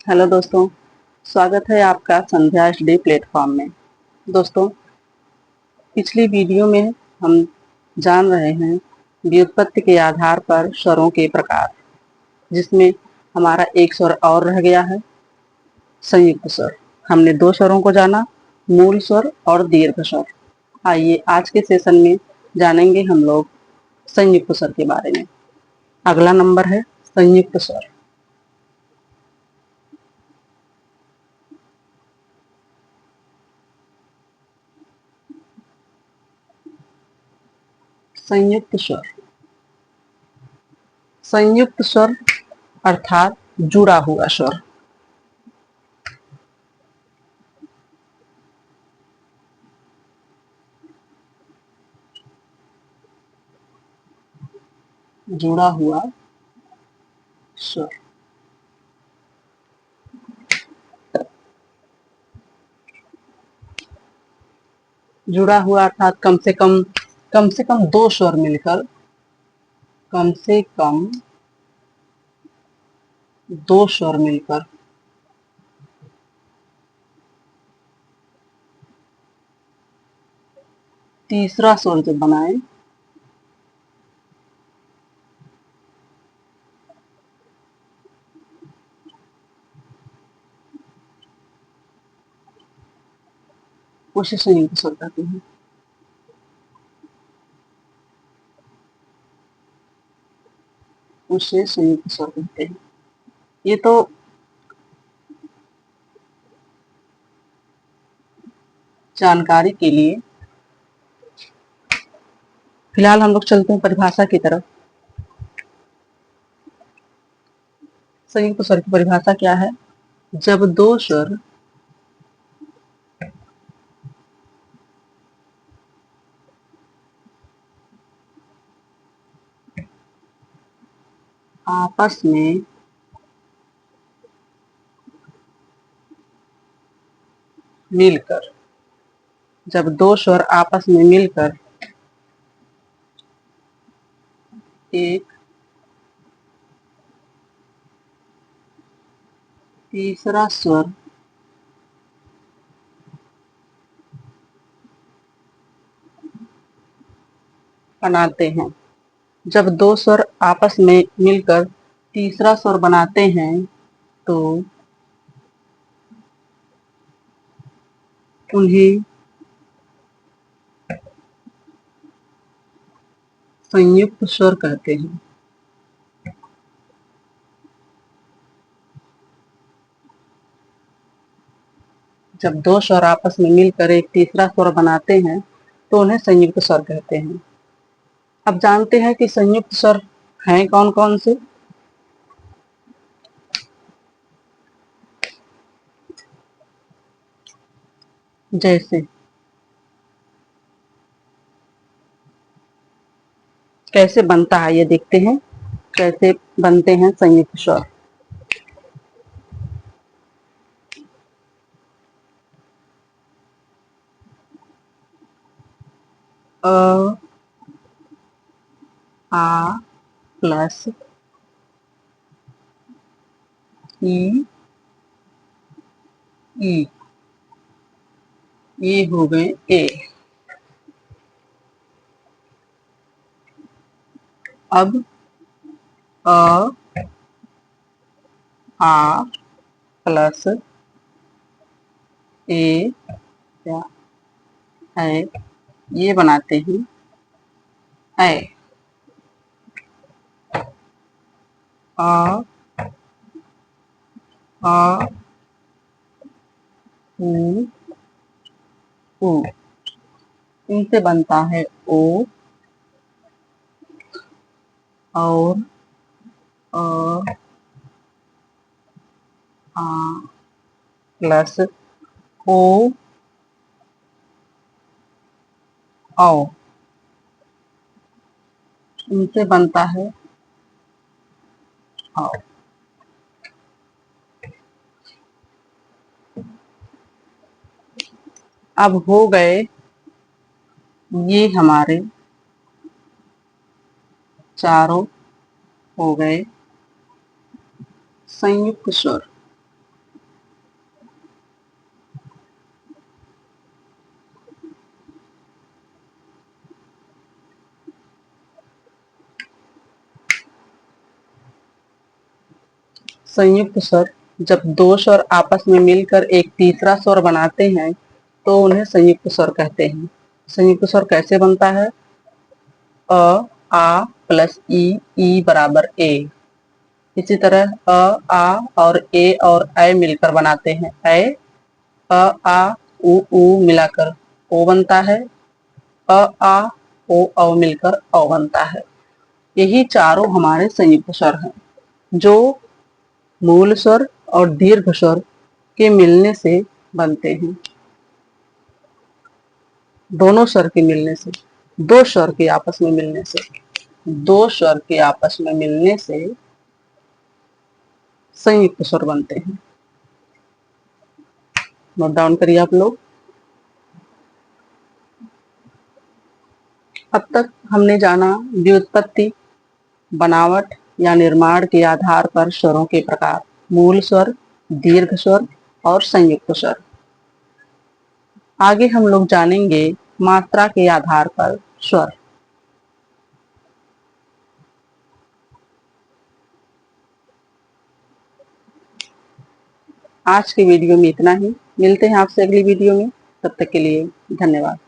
Hello दोस्तों, स्वागत है आपका संध्या स्टडी प्लेटफॉर्म में। दोस्तों, पिछली वीडियो में हम जान रहे हैं व्युत्पत्ति के आधार पर स्वरों के प्रकार, जिसमें हमारा एक स्वर और रह गया है, संयुक्त स्वर। हमने दो स्वरों को जाना, मूल स्वर और दीर्घ स्वर। आइए आज के सेशन में जानेंगे हम लोग संयुक्त स्वर के बारे में। अगला नंबर है संयुक्त स्वर। संयुक्त स्वर, संयुक्त स्वर अर्थात जुड़ा हुआ स्वर। जुड़ा हुआ स्वर, जुड़ा हुआ अर्थात कम से कम दो स्वर मिलकर, कम से कम दो स्वर मिलकर तीसरा स्वर जब बनाए उसे संयुक्त स्वर कहते हैं। उसे संयुक्त स्वर कहते हैं। ये तो जानकारी के लिए, फिलहाल हम लोग चलते हैं परिभाषा की तरफ। संयुक्त स्वर की परिभाषा क्या है? जब दो स्वर आपस में मिलकर, जब दो स्वर आपस में मिलकर एक तीसरा स्वर बनाते हैं। जब दो स्वर आपस में मिलकर तीसरा स्वर बनाते हैं तो उन्हें संयुक्त स्वर कहते हैं। जब दो स्वर आपस में मिलकर एक तीसरा स्वर बनाते हैं तो उन्हें संयुक्त स्वर कहते हैं। अब जानते हैं कि संयुक्त स्वर हैं कौन कौन से। जैसे कैसे बनता है ये देखते हैं, कैसे बनते हैं संयुक्त स्वर। अ आ प्लस ई ई, ये हो गए ए। अब अ आ प्लस ए क्या है, ये बनाते हैं ऐ। अ आ उ उ, इनसे बनता है ओ और अ आ प्लस ओ औ, इनसे बनता है औ। अब हो गए ये हमारे चारों हो गए संयुक्त स्वर। संयुक्त स्वर जब दो स्वर आपस में मिलकर एक तीसरा स्वर बनाते हैं तो उन्हें संयुक्त स्वर कहते हैं। संयुक्त स्वर कैसे बनता है? अ, आ प्लस ई बराबर ए। इसी तरह आ और ए और ऐ मिलकर बनाते हैं ऐ। आ उ मिलाकर ओ बनता है। आ ओ मिलकर औ बनता है। यही चारों हमारे संयुक्त स्वर हैं जो मूल स्वर और दीर्घ स्वर के मिलने से बनते हैं। दोनों स्वर के मिलने से, दो स्वर के आपस में मिलने से, दो स्वर के आपस में मिलने से संयुक्त स्वर बनते हैं। नोट डाउन करिए आप लोग। अब तक हमने जाना व्युत्पत्ति, बनावट या निर्माण के आधार पर स्वरों के प्रकार, मूल स्वर, दीर्घ स्वर और संयुक्त स्वर। आगे हम लोग जानेंगे मात्रा के आधार पर स्वर। आज के वीडियो में इतना ही। मिलते हैं आपसे अगली वीडियो में। तब तक के लिए धन्यवाद।